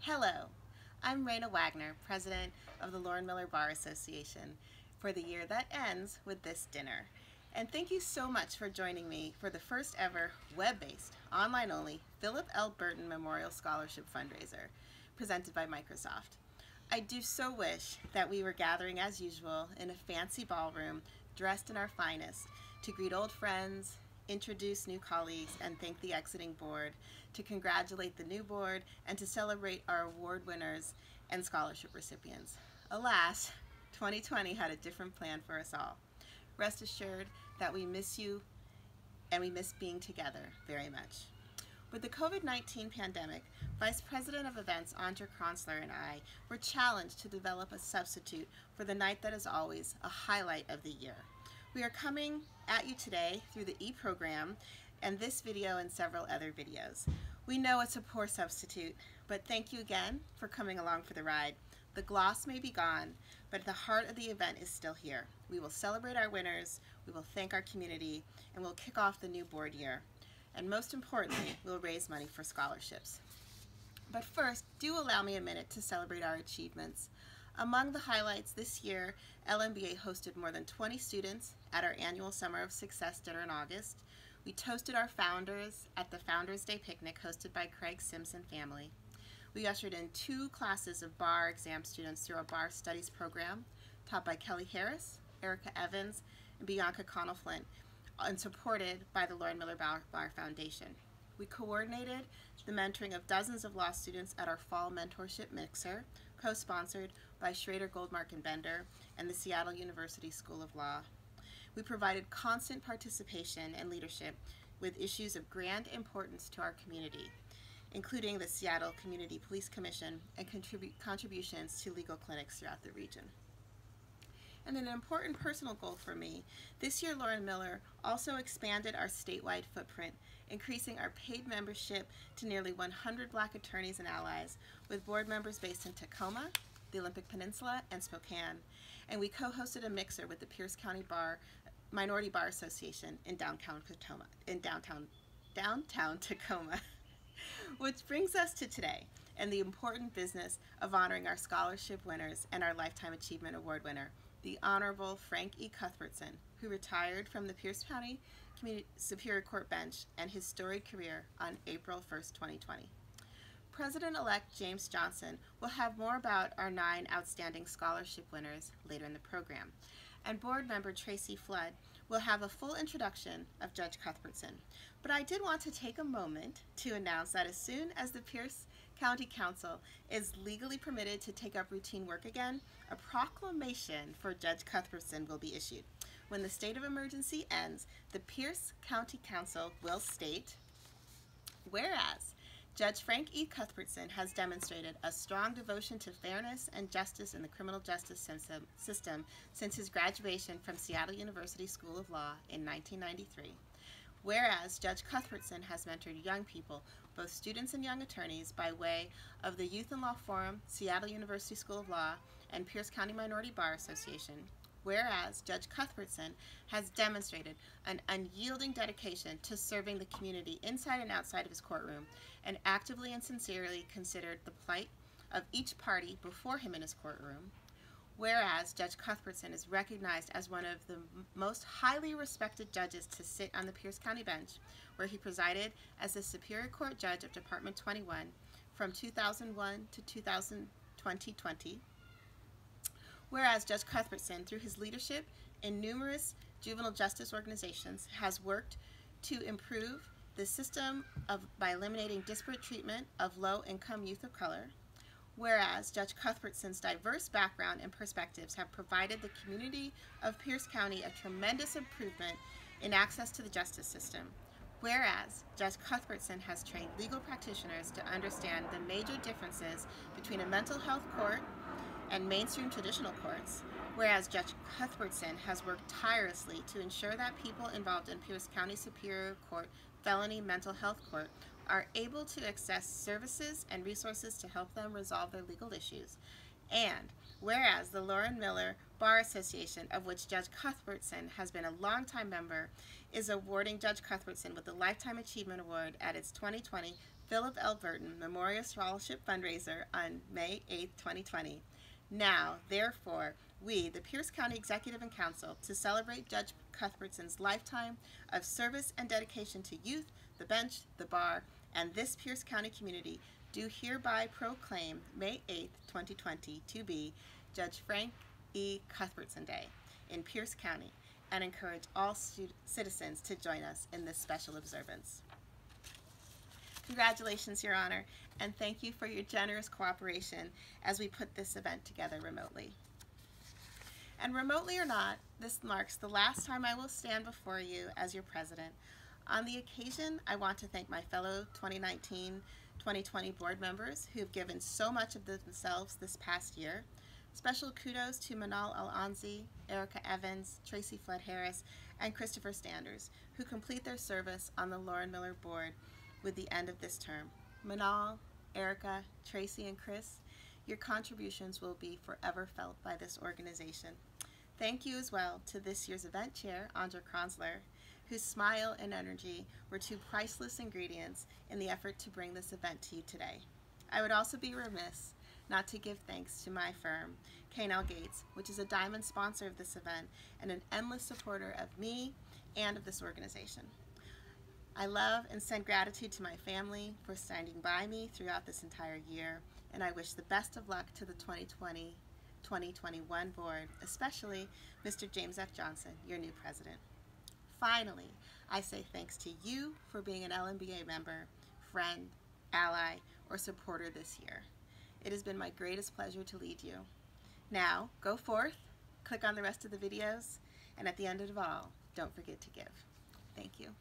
Hello, I'm Raina Wagner, President of the Lauren Miller Bar Association for the year that ends with this dinner. And thank you so much for joining me for the first ever web-based, online-only Philip L. Burton Memorial Scholarship Fundraiser presented by Microsoft. I do so wish that we were gathering as usual in a fancy ballroom, dressed in our finest, to greet old friends, introduce new colleagues, and thank the exiting board, to congratulate the new board, and to celebrate our award winners and scholarship recipients. Alas, 2020 had a different plan for us all. Rest assured that we miss you and we miss being together very much. With the COVID-19 pandemic, Vice President of Events Andre Kronsler and I were challenged to develop a substitute for the night that is always a highlight of the year. We are coming at you today through the e-program and this video and several other videos. We know it's a poor substitute, but thank you again for coming along for the ride. The gloss may be gone, but the heart of the event is still here. We will celebrate our winners, we will thank our community, and we'll kick off the new board year. And most importantly, we'll raise money for scholarships. But first, do allow me a minute to celebrate our achievements. Among the highlights this year, LMBA hosted more than 20 students at our annual Summer of Success dinner in August. We toasted our founders at the Founders Day picnic hosted by Craig Simpson family. We ushered in 2 classes of bar exam students through our bar studies program, taught by Kelly Harris, Erica Evans, and Bianca Connell-Flint, and supported by the Lauren Miller Bar Foundation. We coordinated the mentoring of dozens of law students at our fall mentorship mixer, co-sponsored by Schrader, Goldmark & Bender and the Seattle University School of Law. We provided constant participation and leadership with issues of grand importance to our community, including the Seattle Community Police Commission and contributions to legal clinics throughout the region. And an important personal goal for me, this year Lauren Miller also expanded our statewide footprint, increasing our paid membership to nearly 100 Black attorneys and allies, with board members based in Tacoma, the Olympic Peninsula, and Spokane. And we co-hosted a mixer with the Pierce County Minority Bar Association in downtown Tacoma. Which brings us to today and the important business of honoring our scholarship winners and our Lifetime Achievement Award winner, the Honorable Frank E. Cuthbertson, who retired from the Pierce County Superior Court bench and his storied career on April 1st, 2020. President-elect James Johnson will have more about our 9 outstanding scholarship winners later in the program, and board member Tracy Flood will have a full introduction of Judge Cuthbertson. But I did want to take a moment to announce that as soon as the Pierce County Council is legally permitted to take up routine work again, a proclamation for Judge Cuthbertson will be issued. When the state of emergency ends, the Pierce County Council will state, whereas Judge Frank E. Cuthbertson has demonstrated a strong devotion to fairness and justice in the criminal justice system since his graduation from Seattle University School of Law in 1993. Whereas Judge Cuthbertson has mentored young people, both students and young attorneys, by way of the Youth and Law Forum, Seattle University School of Law, and Pierce County Minority Bar Association. Whereas Judge Cuthbertson has demonstrated an unyielding dedication to serving the community inside and outside of his courtroom, and actively and sincerely considered the plight of each party before him in his courtroom. Whereas Judge Cuthbertson is recognized as one of the most highly respected judges to sit on the Pierce County bench, where he presided as the Superior Court Judge of Department 21 from 2001 to 2020. Whereas Judge Cuthbertson, through his leadership in numerous juvenile justice organizations, has worked to improve the system by eliminating disparate treatment of low-income youth of color. Whereas Judge Cuthbertson's diverse background and perspectives have provided the community of Pierce County a tremendous improvement in access to the justice system. Whereas Judge Cuthbertson has trained legal practitioners to understand the major differences between a mental health court and mainstream traditional courts. Whereas Judge Cuthbertson has worked tirelessly to ensure that people involved in Pierce County Superior Court Felony Mental Health Court are able to access services and resources to help them resolve their legal issues. And whereas the Lauren Miller Bar Association, of which Judge Cuthbertson has been a longtime member, is awarding Judge Cuthbertson with the Lifetime Achievement Award at its 2020 Philip L. Burton Memorial Scholarship Fundraiser on May 8, 2020. Now, therefore, we, the Pierce County Executive and Council, to celebrate Judge Cuthbertson's lifetime of service and dedication to youth, the bench, the bar, and this Pierce County community, do hereby proclaim May 8, 2020 to be Judge Frank E. Cuthbertson Day in Pierce County, and encourage all citizens to join us in this special observance. Congratulations, Your Honor, and thank you for your generous cooperation as we put this event together remotely. And remotely or not, this marks the last time I will stand before you as your president. On the occasion, I want to thank my fellow 2019-2020 board members who have given so much of themselves this past year. Special kudos to Manal Al-Anzi, Erica Evans, Tracy Flood Harris, and Christopher Standers, who complete their service on the Lauren Miller board with the end of this term. Manal, Erica, Tracy, and Chris, your contributions will be forever felt by this organization. Thank you as well to this year's event chair, Andra Kronzler, whose smile and energy were two priceless ingredients in the effort to bring this event to you today. I would also be remiss not to give thanks to my firm, K&L Gates, which is a diamond sponsor of this event and an endless supporter of me and of this organization. I love and send gratitude to my family for standing by me throughout this entire year, and I wish the best of luck to the 2020-2021 board, especially Mr. James F. Johnson, your new president. Finally, I say thanks to you for being an LMBA member, friend, ally, or supporter this year. It has been my greatest pleasure to lead you. Now, go forth, click on the rest of the videos, and at the end of it all, don't forget to give. Thank you.